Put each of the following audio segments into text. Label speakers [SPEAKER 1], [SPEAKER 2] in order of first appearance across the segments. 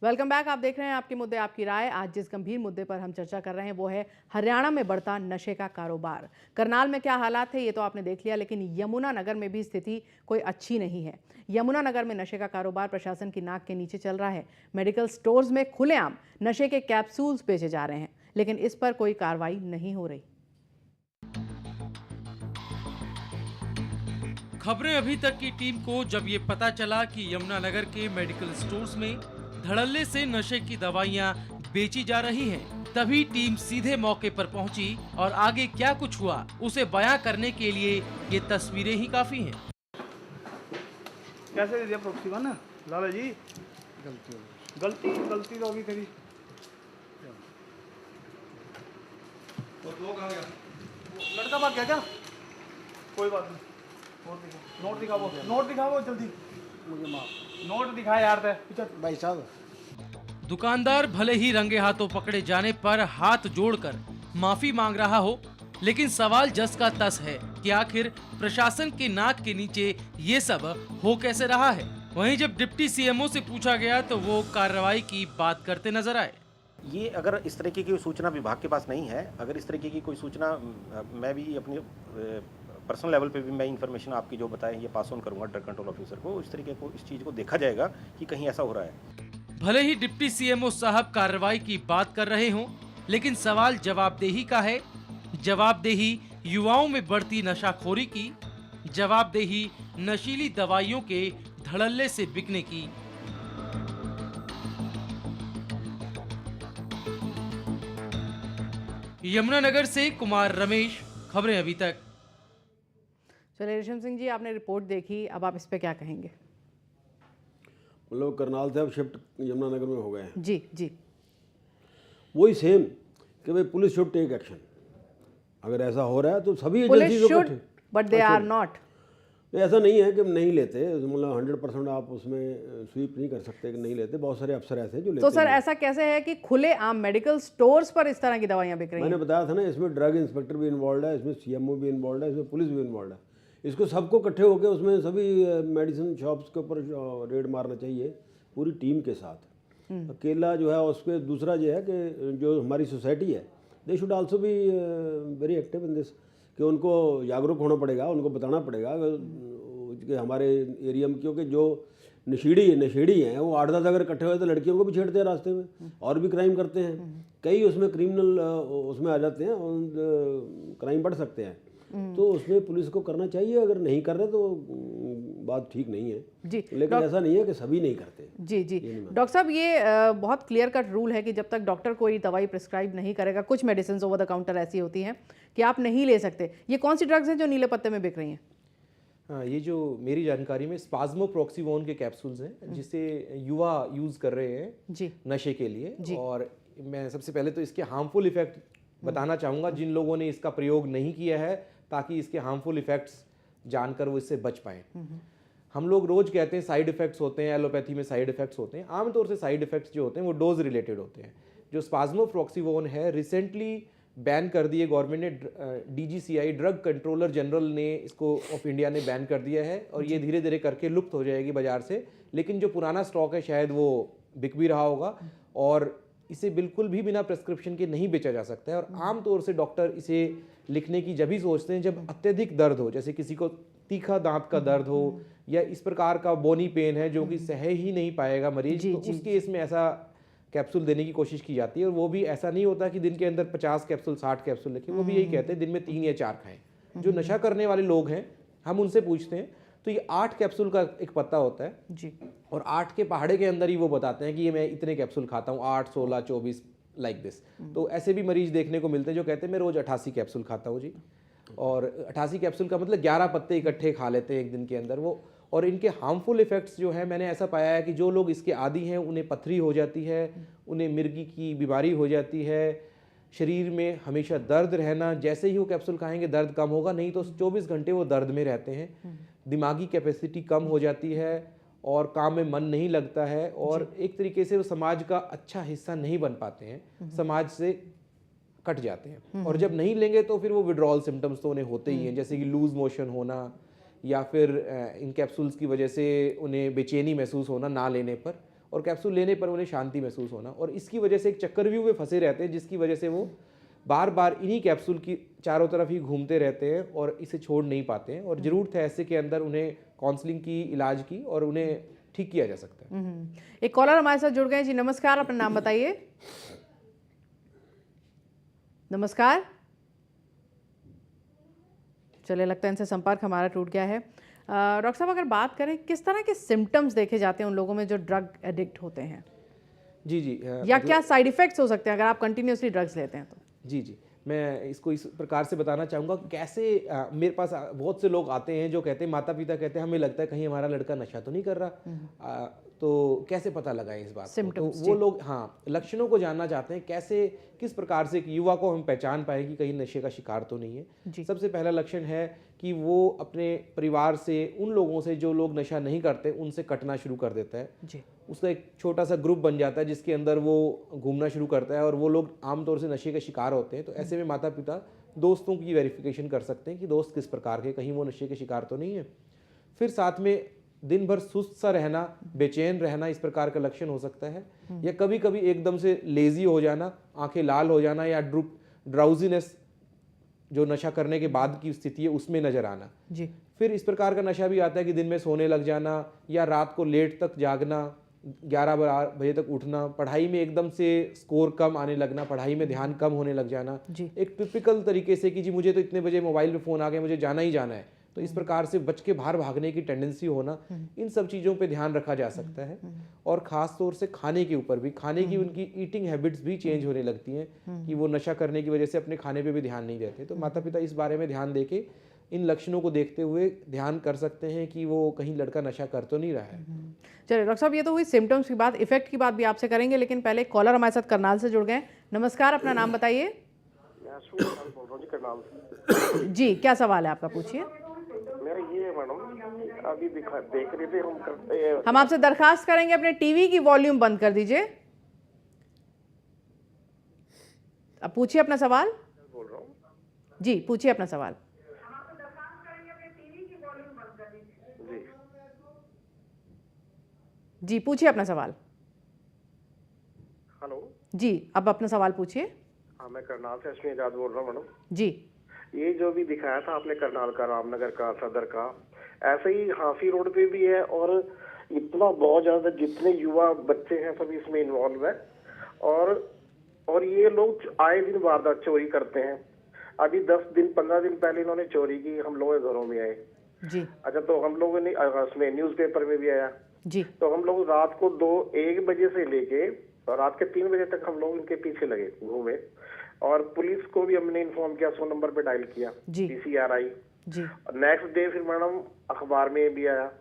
[SPEAKER 1] Welcome back. आप देख रहे हैं आपके मुद्दे आपकी राय। आज जिस गंभीर मुद्दे पर हम चर्चा कर रहे हैं वो है हरियाणा में बढ़ता नशे का कारोबार। करनाल में क्या हालात है ये तो आपने देख लिया, लेकिन यमुनानगर में भी स्थिति कोई अच्छी नहीं है। यमुनानगर में नशे का कारोबार प्रशासन की नाक के नीचे चल रहा है। मेडिकल स्टोर्स में खुलेआम नशे के कैप्सूल्स बेचे जा रहे हैं, लेकिन इस पर कोई कार्रवाई नहीं हो रही।
[SPEAKER 2] खबरें अभी तक की टीम को जब ये पता चला कि यमुनानगर के मेडिकल स्टोर्स में धड़ल्ले से नशे की दवाइयां बेची जा रही हैं, तभी टीम सीधे मौके पर पहुंची और आगे क्या कुछ हुआ उसे बयां करने के लिए ये तस्वीरें ही काफी हैं।
[SPEAKER 3] कैसे दे दिया प्रोक्सी वन लाला जी? गलती तो होगी कभी। लड़का भाग गया क्या? कोई बात नहीं। नोट दिखाओ जल्दी। मुझे माफ नोट दिखा यार। भाई साहब,
[SPEAKER 2] दुकानदार भले ही रंगे हाथों पकड़े जाने पर हाथ जोड़कर माफी मांग रहा हो, लेकिन सवाल जस का तस है कि आखिर प्रशासन के नाक के नीचे ये सब हो कैसे रहा है। वहीं जब डिप्टी सीएमओ से पूछा गया तो वो कार्रवाई की बात करते नजर आए।
[SPEAKER 4] ये अगर इस तरीके की सूचना विभाग के पास नहीं है, अगर इस तरीके की कोई सूचना मैं भी अपनी पर्सनल लेवल पे भी मैं इन्फॉर्मेशन आपकी जो बताएं ये पास ऑन करूंगा ड्रग कंट्रोल ऑफिसर को। इस तरीके को इस चीज़ को देखा जाएगा कि कहीं ऐसा हो रहा है।
[SPEAKER 2] भले ही डिप्टी सीएमओ साहब कार्रवाई की बात कर रहे हों, लेकिन सवाल जवाबदेही का है। जवाबदेही युवाओं में बढ़ती नशाखोरी की, जवाबदेही नशीली दवाइयों के धड़ल्ले से बिकने की। यमुनानगर से कुमार रमेश, खबरें अभी तक।
[SPEAKER 1] चलिए रेशम सिंह जी, आपने रिपोर्ट देखी, अब आप इस पे क्या कहेंगे?
[SPEAKER 5] मतलब करनाल से अब शिफ्ट यमुनानगर में हो गए हैं।
[SPEAKER 1] जी जी,
[SPEAKER 5] वही सेम कि भाई पुलिस शुड टेक एक्शन। अगर ऐसा हो रहा है तो सभी
[SPEAKER 1] police
[SPEAKER 5] agency
[SPEAKER 1] should but they are not.
[SPEAKER 5] ऐसा नहीं है कि नहीं लेते, मतलब 100% आप उसमें स्वीप नहीं कर सकते कि नहीं लेते। बहुत सारे अफसर ऐसे हैं जो लेते
[SPEAKER 1] तो सर
[SPEAKER 5] हैं।
[SPEAKER 1] ऐसा कैसे है कि खुले आम मेडिकल स्टोर्स पर इस तरह की दवाइयां बिक रही
[SPEAKER 5] मैंने
[SPEAKER 1] हैं?
[SPEAKER 5] बताया था ना, इसमें ड्रग इंस्पेक्टर भी इन्वॉल्व है, इसमें सीएमओ भी इन्वॉल्व है, इसमें पुलिस भी इन्वॉल्व है। इसको सबको इकट्ठे होकर उसमें सभी मेडिसिन शॉप्स के ऊपर रेड मारना चाहिए पूरी टीम के साथ। अकेला जो है उस पर दूसरा जो है कि जो हमारी सोसाइटी है, they should also be very active in this, कि उनको जागरूक होना पड़ेगा, उनको बताना पड़ेगा कि हमारे एरिया में, क्योंकि जो नशेड़ी हैं वो 8-10 अगर इकट्ठे हुए तो लड़कियों को भी छेड़ते हैं रास्ते में और भी क्राइम करते हैं। कई उसमें क्रिमिनल उसमें आ जाते हैं और क्राइम बढ़ सकते हैं। तो उसमें पुलिस को करना चाहिए। अगर नहीं कर रहे तो बात ठीक नहीं है
[SPEAKER 1] जी,
[SPEAKER 5] लेकिन ऐसा नहीं है कि सभी नहीं करते।
[SPEAKER 1] जी जी डॉक्टर साहब, ये बहुत क्लियर कट रूल है कि जब तक डॉक्टर कोई दवाई प्रिस्क्राइब नहीं करेगा, कुछ मेडिसिन ओवर द काउंटर ऐसी होती हैं कि आप नहीं ले सकते। ये कौन सी ड्रग्स हैं जो नीले पत्ते में बिक रही हैं?
[SPEAKER 6] हाँ, ये जो मेरी जानकारी में स्पाज्मोप्रोक्सीवोन के कैप्सूल्स हैं जिसे युवा यूज़ कर रहे हैं
[SPEAKER 1] जी
[SPEAKER 6] नशे के लिए।
[SPEAKER 1] जी।
[SPEAKER 6] और मैं सबसे पहले तो इसके हार्मफुल इफेक्ट बताना चाहूँगा जिन लोगों ने इसका प्रयोग नहीं किया है, ताकि इसके हार्मफुल इफेक्ट्स जानकर वो इससे बच पाएँ। हम लोग रोज कहते हैं साइड इफेक्ट्स होते हैं, एलोपैथी में साइड इफेक्ट्स होते हैं। आमतौर से साइड इफेक्ट्स जो होते हैं वो डोज रिलेटेड होते हैं। जो स्पाज्मोप्रोक्सीवोन है रिसेंटली बैन कर दिए गवर्नमेंट ने, डीजीसीआई ड्रग कंट्रोलर जनरल ने इसको ऑफ इंडिया ने बैन कर दिया है और ये धीरे धीरे करके लुप्त हो जाएगी बाजार से। लेकिन जो पुराना स्टॉक है शायद वो बिक भी रहा होगा और इसे बिल्कुल भी बिना प्रेस्क्रिप्शन के नहीं बेचा जा सकता है। और आमतौर से डॉक्टर इसे लिखने की जब भी सोचते हैं जब अत्यधिक दर्द हो, जैसे किसी को तीखा दांत का दर्द हो या इस प्रकार का बोनी पेन है जो कि सह ही नहीं पाएगा मरीज, तो उस केस में ऐसा कैप्सूल देने की कोशिश की जाती है। और वो भी ऐसा नहीं होता कि दिन के अंदर 50 कैप्सूल 60 कैप्सूल लिखे, वो भी यही कहते हैं दिन में 3 या 4 खाएं। जो नशा करने वाले लोग हैं हम उनसे पूछते हैं तो ये 8 कैप्सूल का एक पत्ता होता है
[SPEAKER 1] जी,
[SPEAKER 6] और 8 के पहाड़े के अंदर ही वो बताते हैं कि ये मैं इतने कैप्सूल खाता हूँ, 8, 16, 24 लाइक दिस। तो ऐसे भी मरीज देखने को मिलते हैं जो कहते हैं मैं रोज 88 कैप्सूल खाता हूँ जी। और 88 कैप्सूल का मतलब 11 पत्ते इकट्ठे खा लेते हैं एक दिन के अंदर वो। और इनके हार्मफुल इफेक्ट्स जो है मैंने ऐसा पाया है कि जो लोग इसके आदी हैं उन्हें पथरी हो जाती है, उन्हें मिर्गी की बीमारी हो जाती है, शरीर में हमेशा दर्द रहना, जैसे ही वो कैप्सूल खाएंगे दर्द कम होगा, नहीं तो 24 घंटे वो दर्द में रहते हैं। दिमागी कैपेसिटी कम हो जाती है और काम में मन नहीं लगता है और एक तरीके से वो समाज का अच्छा हिस्सा नहीं बन पाते हैं, समाज से कट जाते हैं। और जब नहीं लेंगे तो फिर वो विड्रॉल सिम्टम्स तो उन्हें होते ही हैं, जैसे कि लूज मोशन होना या फिर इन कैप्सूल्स की वजह से उन्हें बेचैनी महसूस होना ना लेने पर। और कैप्सूल लेने पर उन्हें शांति महसूस होना, और इसकी वजह से एक चक्रव्यूह में फंसे रहते हैं, जिसकी वजह से वो बार बार इन्हीं कैप्सूल की चारों तरफ ही घूमते रहते हैं और इसे छोड़ नहीं पाते हैं। और ज़रूरत है ऐसे के अंदर उन्हें काउंसलिंग की, इलाज की, और उन्हें ठीक किया जा सकता है।
[SPEAKER 1] एक कॉलर हमारे साथ जुड़ गए जी। नमस्कार, अपना नाम बताइए। नमस्कार। चलिए, लगता है इनसे संपर्क हमारा टूट गया है। डॉक्टर साहब, अगर बात करें किस तरह के सिम्टम्स देखे जाते हैं उन लोगों में जो ड्रग एडिक्ट होते हैं,
[SPEAKER 6] जी जी,
[SPEAKER 1] या क्या साइड इफेक्ट्स हो सकते हैं अगर आप कंटिन्यूसली ड्रग्स लेते हैं तो?
[SPEAKER 6] जी जी, मैं इसको इस प्रकार से बताना चाहूँगा। कैसे मेरे पास बहुत से लोग आते हैं जो कहते हैं, माता पिता कहते हैं हमें लगता है कहीं हमारा लड़का नशा तो नहीं कर रहा, तो कैसे पता लगाएं इस बात को? तो वो लोग लक्षणों को जानना चाहते हैं, कैसे किस प्रकार से एक युवा को हम पहचान पाए कि कहीं नशे का शिकार तो नहीं है। सबसे पहला लक्षण है कि वो अपने परिवार से, उन लोगों से जो लोग नशा नहीं करते, उनसे कटना शुरू कर देता है जी। उसका एक छोटा सा ग्रुप बन जाता है जिसके अंदर वो घूमना शुरू करता है, और वो लोग आमतौर से नशे के शिकार होते हैं। तो ऐसे में माता पिता दोस्तों की वेरिफिकेशन कर सकते हैं कि दोस्त किस प्रकार के, कहीं वो नशे के शिकार तो नहीं है। फिर साथ में दिन भर सुस्त सा रहना, बेचैन रहना, इस प्रकार का लक्षण हो सकता है। या कभी कभी एकदम से लेजी हो जाना, आंखें लाल हो जाना, या ड्राउजीनेस जो नशा करने के बाद की स्थिति है उसमें नजर आना जी। फिर इस प्रकार का नशा भी आता है कि दिन में सोने लग जाना, या रात को लेट तक जागना, 11 बजे तक उठना, पढ़ाई में एकदम से स्कोर कम आने लगना, पढ़ाई में ध्यान कम होने लग जाना जी। एक टिपिकल तरीके से कि जी मुझे तो इतने बजे मोबाइल पे फ़ोन आ गया, मुझे जाना ही जाना है, तो इस प्रकार से बच के बाहर भागने की टेंडेंसी होना, इन सब चीज़ों पे ध्यान रखा जा सकता है। और ख़ास तौर से खाने के ऊपर भी, खाने की उनकी ईटिंग हैबिट्स भी चेंज होने लगती हैं कि वो नशा करने की वजह से अपने खाने पे भी ध्यान नहीं देते। तो माता पिता इस बारे में ध्यान देके, इन लक्षणों को देखते हुए ध्यान कर सकते हैं कि वो कहीं लड़का नशा कर तो नहीं रहा है।
[SPEAKER 1] चलिए डॉक्टर साहब, ये तो हुई सिम्टम्स की बात, इफेक्ट की बात भी आपसे करेंगे, लेकिन पहले कॉलर हमारे साथ करनाल से जुड़ गए। नमस्कार, अपना नाम बताइए। जी, क्या सवाल है आपका, पूछिए।
[SPEAKER 7] मेरा ये है मैडम, अभी देख रहे थे हम करते हैं,
[SPEAKER 1] हम आपसे दरखास्त करेंगे अपने टीवी की वॉल्यूम बंद कर दीजिए। अब पूछिए अपना सवाल।
[SPEAKER 7] बोल रहा हूँ
[SPEAKER 1] जी, पूछिए अपना सवाल। जी, पूछिए अपना सवाल।
[SPEAKER 7] हेलो
[SPEAKER 1] जी, अब अपना सवाल पूछिए।
[SPEAKER 7] हाँ, मैं करनाल से अश्विनी आजाद बोल रहा हूँ मैडम
[SPEAKER 1] जी।
[SPEAKER 7] ये जो भी दिखाया था आपने करनाल का, रामनगर का, सदर का, ऐसे ही हांसी रोड पे भी है, और इतना बहुत ज्यादा जितने युवा बच्चे हैं सभी इसमें इन्वॉल्व है, और ये लोग आए दिन वारदात चोरी करते हैं। अभी 10 दिन 15 दिन पहले इन्होंने चोरी की, हम लोग घरों में आए
[SPEAKER 1] जी।
[SPEAKER 7] अच्छा, तो हम लोगों ने उसमें न्यूज़पेपर में भी आया
[SPEAKER 1] जी।
[SPEAKER 7] तो हम लोग रात को 1 बजे से लेके रात के 3 बजे तक हम लोग इनके पीछे लगे घूमे, और पुलिस को भी हमने इन्फॉर्म किया, 100 नंबर पे डायल किया, PCRI जी। नेक्स्ट डे फिर मैडम अखबार में भी आया,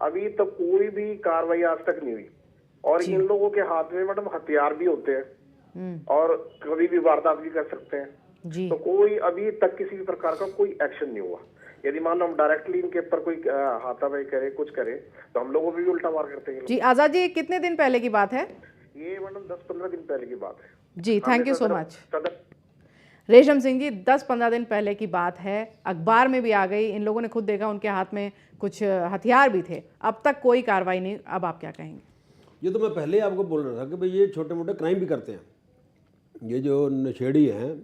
[SPEAKER 7] अभी तक कोई भी कार्रवाई आज तक नहीं हुई। और इन लोगों के हाथ में मैडम हथियार भी होते हैं, और कभी भी वारदात भी कर सकते हैं जी। तो कोई अभी तक किसी भी प्रकार का कोई एक्शन नहीं हुआ। यदि मान लो हम डायरेक्टली इनके ऊपर कोई हाथापाई करे, कुछ करे, तो हम लोगों को भी उल्टा मार करते हैं जी।
[SPEAKER 1] आजाद जी, कितने दिन पहले की बात है
[SPEAKER 7] ये? मैडम 10-15 दिन पहले की बात है
[SPEAKER 1] जी। थैंक यू सो मच रेशम सिंह जी। 10-15 दिन पहले की बात है, अखबार में भी आ गई, इन लोगों ने खुद देखा, उनके हाथ में कुछ हथियार भी थे, अब तक कोई कार्रवाई नहीं। अब आप क्या कहेंगे?
[SPEAKER 5] ये तो मैं पहले ही आपको बोल रहा था कि भाई ये छोटे मोटे क्राइम भी करते हैं। ये जो नशेड़ी हैं,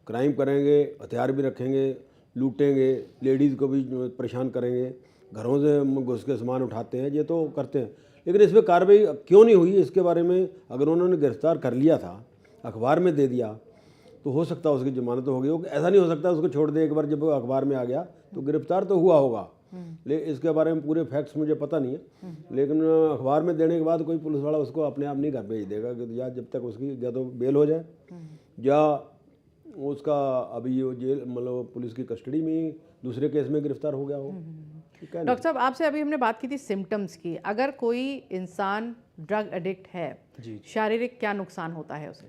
[SPEAKER 5] क्राइम करेंगे, हथियार भी रखेंगे, लूटेंगे, लेडीज़ को भी परेशान करेंगे, घरों से घुस के सामान उठाते हैं, ये तो करते हैं। लेकिन इसमें कार्रवाई क्यों नहीं हुई, इसके बारे में अगर उन्होंने गिरफ्तार कर लिया था, अखबार में दे दिया, तो हो सकता है उसकी जमानत हो गई हो। ऐसा नहीं हो सकता उसको छोड़ दे, एक बार जब अखबार में आ गया तो गिरफ्तार तो हुआ होगा, लेकिन इसके बारे में पूरे फैक्ट्स मुझे पता नहीं है। लेकिन अखबार में देने के बाद कोई पुलिस वाला उसको अपने आप नहीं घर भेज देगा, कि या जब तक उसकी या तो बेल हो जाए, या उसका अभी ये जेल मतलब पुलिस की कस्टडी में दूसरे केस में गिरफ्तार हो गया हो।
[SPEAKER 1] डॉक्टर साहब, आपसे अभी हमने बात की थी सिम्टम्स की। अगर कोई इंसान ड्रग एडिक्ट है, शारीरिक क्या नुकसान होता है उसे?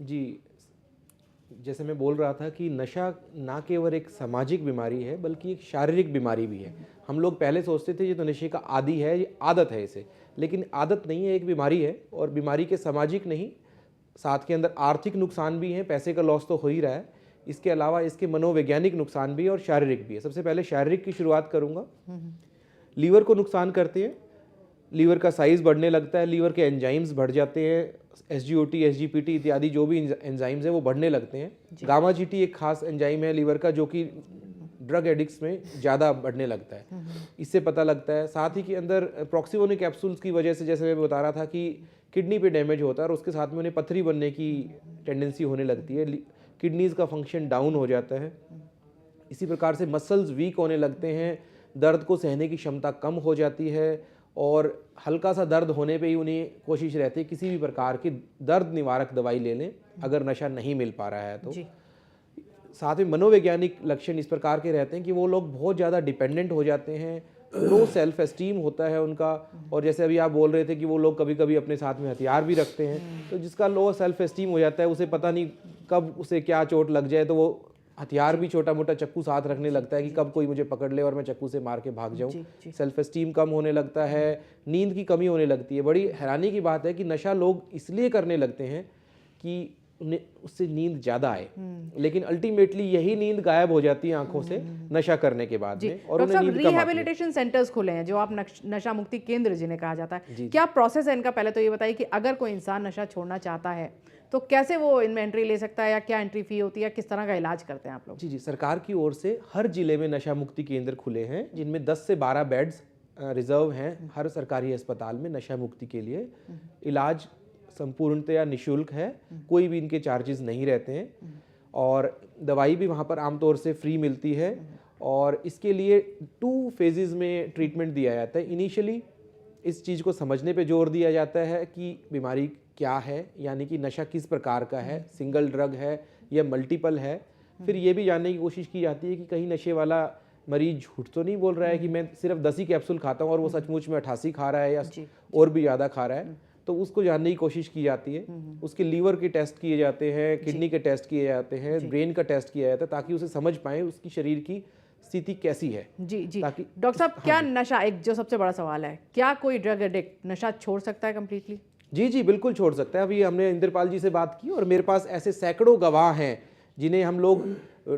[SPEAKER 6] जी, जैसे मैं बोल रहा था कि नशा ना केवल एक सामाजिक बीमारी है बल्कि एक शारीरिक बीमारी भी है। हम लोग पहले सोचते थे ये तो नशे का आदी है, ये आदत है इसे, लेकिन आदत नहीं है, एक बीमारी है। और बीमारी के सामाजिक नहीं, साथ के अंदर आर्थिक नुकसान भी हैं, पैसे का लॉस तो हो ही रहा है, इसके अलावा इसके मनोवैज्ञानिक नुकसान भी है और शारीरिक भी है। सबसे पहले शारीरिक की शुरुआत करूंगा। लीवर को नुकसान करते हैं, लीवर का साइज़ बढ़ने लगता है, लीवर के एंजाइम्स बढ़ जाते हैं, SGOT, SGPT इत्यादि जो भी एंजाइम्स हैं वो बढ़ने लगते हैं। गामा GT एक खास एंजाइम है लीवर का जो कि ड्रग एडिक्ट्स में ज़्यादा बढ़ने लगता है, इससे पता लगता है। साथ ही के अंदर प्रॉक्सिबोनिक कैप्सूल्स की वजह से, जैसे मैं बता रहा था कि किडनी पे डैमेज होता है और उसके साथ में उन्हें पथरी बनने की टेंडेंसी होने लगती है, किडनीज़ का फंक्शन डाउन हो जाता है। इसी प्रकार से मसल्स वीक होने लगते हैं, दर्द को सहने की क्षमता कम हो जाती है और हल्का सा दर्द होने पे ही उन्हें कोशिश रहती है किसी भी प्रकार की दर्द निवारक दवाई ले लें अगर नशा नहीं मिल पा रहा है तो। साथ में मनोवैज्ञानिक लक्षण इस प्रकार के रहते हैं कि वो लोग बहुत ज़्यादा डिपेंडेंट हो जाते हैं, लो सेल्फ एस्टीम होता है उनका, और जैसे अभी आप बोल रहे थे कि वो लोग कभी कभी अपने साथ में हथियार भी रखते हैं, तो जिसका लो सेल्फ एस्टीम हो जाता है उसे पता नहीं कब उसे क्या चोट लग जाए, तो वो हथियार भी छोटा मोटा चक्कू साथ रखने लगता है कि कब कोई मुझे पकड़ ले और मैं चक्कू से मार के भाग जाऊं। सेल्फ एस्टीम कम होने लगता है, नींद की कमी होने लगती है। बड़ी हैरानी की बात है कि नशा लोग इसलिए करने लगते हैं कि उन्हें उससे नींद ज़्यादा आए, लेकिन अल्टीमेटली यही नींद गायब हो जाती है आंखों से नशा करने के बाद में, और उन्हें नींद कम आती है।
[SPEAKER 1] रिहैबिलिटेशन सेंटर्स खुले हैं जो आप नशा मुक्ति केंद्र जिन्हें कहा जाता है, क्या प्रोसेस है इनका? पहले तो ये बताइए कि अगर कोई इंसान नशा छोड़ना चाहता है तो कैसे वो इनमें एंट्री ले सकता है, या क्या एंट्री फी होती है, किस तरह का इलाज करते हैं आप लोग?
[SPEAKER 6] जी, सरकार की ओर से हर जिले में नशा मुक्ति केंद्र खुले हैं जिनमें 10 से 12 बेड्स रिजर्व हैं हर सरकारी अस्पताल में नशा मुक्ति के लिए। इलाज संपूर्णतया निःशुल्क है, कोई भी इनके चार्जेस नहीं रहते हैं, और दवाई भी वहाँ पर आमतौर से फ्री मिलती है। और इसके लिए 2 फेजेस में ट्रीटमेंट दिया जाता है। इनिशियली इस चीज़ को समझने पे जोर दिया जाता है कि बीमारी क्या है, यानी कि नशा किस प्रकार का है, सिंगल ड्रग है या मल्टीपल है। फिर ये भी जानने की कोशिश की जाती है कि कहीं नशे वाला मरीज झूठ तो नहीं बोल रहा है कि मैं सिर्फ 10 ही कैप्सूल खाता हूँ और वो सचमुच में 88 खा रहा है या और भी ज़्यादा खा रहा है। तो उसको जानने की कोशिश की जाती है। उसके लीवर के टेस्ट किए जाते हैं, किडनी के टेस्ट किए जाते हैं, ब्रेन का टेस्ट किया जाता है, ताकि उसे समझ पाएँ उसकी शरीर की स्थिति कैसी है।
[SPEAKER 1] जी
[SPEAKER 6] ताकि
[SPEAKER 1] डॉक्टर साहब, क्या नशा, एक जो सबसे बड़ा सवाल है, क्या कोई ड्रग एडिक्ट नशा छोड़ सकता है कम्प्लीटली?
[SPEAKER 6] जी, बिल्कुल छोड़ सकता है। अभी हमने इंद्रपाल जी से बात की और मेरे पास ऐसे सैकड़ों गवाह हैं जिन्हें हम लोग,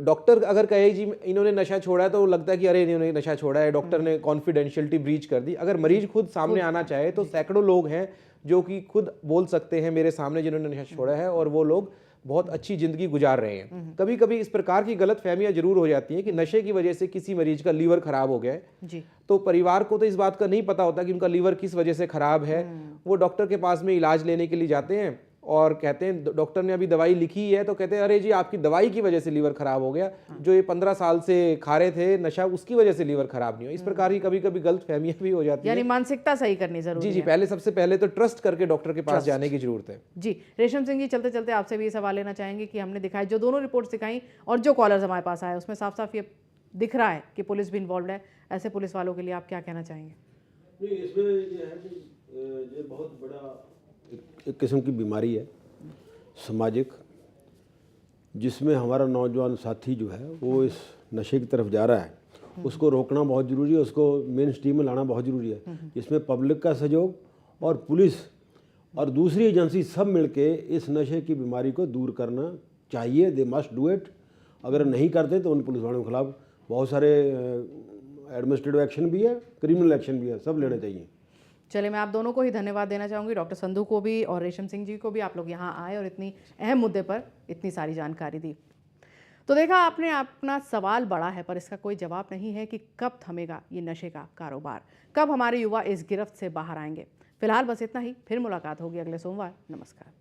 [SPEAKER 6] डॉक्टर अगर कहे जी इन्होंने नशा छोड़ा है तो लगता है कि अरे इन्होंने नशा छोड़ा है, डॉक्टर ने कॉन्फिडेंशियलिटी ब्रीच कर दी। अगर मरीज खुद सामने आना चाहे तो सैकड़ों लोग हैं जो कि खुद बोल सकते हैं मेरे सामने जिन्होंने नशा छोड़ा है, और वो लोग बहुत अच्छी ज़िंदगी गुजार रहे हैं। कभी कभी इस प्रकार की गलत फहमियाँ जरूर हो जाती हैं कि नशे की वजह से किसी मरीज का लीवर खराब हो गया है, तो परिवार को तो इस बात का नहीं पता होता कि उनका लीवर किस वजह से खराब है। वो डॉक्टर के पास में इलाज लेने के लिए जाते हैं और कहते हैं डॉक्टर ने अभी दवाई लिखी है, तो कहते हैं अरे जी आपकी दवाई की वजह से लीवर खराब हो गया, जो ये 15 साल से खा रहे थे नशा उसकी वजह से लीवर खराब नहीं हो। इस प्रकार की कभी कभी गलत फहमियाँ भी हो जाती है।
[SPEAKER 1] यानी मानसिकता सही करनी जरूरी है।
[SPEAKER 6] जी, पहले सबसे पहले तो ट्रस्ट करके डॉक्टर के पास जाने की जरूरत है।
[SPEAKER 1] जी, रेशम सिंह जी, चलते चलते आपसे भी ये सवाल लेना चाहेंगे कि हमने दिखाई जो दोनों रिपोर्ट्स दिखाई और जो कॉलर्स हमारे पास आए उसमें साफ साफ ये दिख रहा है कि पुलिस भी इन्वॉल्व है। ऐसे पुलिस वालों के लिए आप क्या कहना चाहेंगे?
[SPEAKER 5] नहीं, इसमें ये है कि ये बहुत बड़ा एक किस्म की बीमारी है सामाजिक, जिसमें हमारा नौजवान साथी जो है वो इस नशे की तरफ जा रहा है। उसको रोकना बहुत ज़रूरी है, उसको मेन स्ट्रीम में लाना बहुत ज़रूरी है। इसमें पब्लिक का सहयोग और पुलिस और दूसरी एजेंसी सब मिलके इस नशे की बीमारी को दूर करना चाहिए। They must do it. अगर नहीं करते तो उन पुलिस वालों के खिलाफ बहुत सारे एडमिनिस्ट्रेटिव एक्शन भी है, क्रिमिनल एक्शन भी है, सब लेने चाहिए।
[SPEAKER 1] चलिए, मैं आप दोनों को ही धन्यवाद देना चाहूँगी, डॉक्टर संधू को भी और रेशम सिंह जी को भी। आप लोग यहाँ आए और इतनी अहम मुद्दे पर इतनी सारी जानकारी दी। तो देखा आपने, अपना सवाल बड़ा है पर इसका कोई जवाब नहीं है कि कब थमेगा ये नशे का कारोबार, कब हमारे युवा इस गिरफ्त से बाहर आएंगे। फिलहाल बस इतना ही, फिर मुलाकात होगी अगले सोमवार। नमस्कार।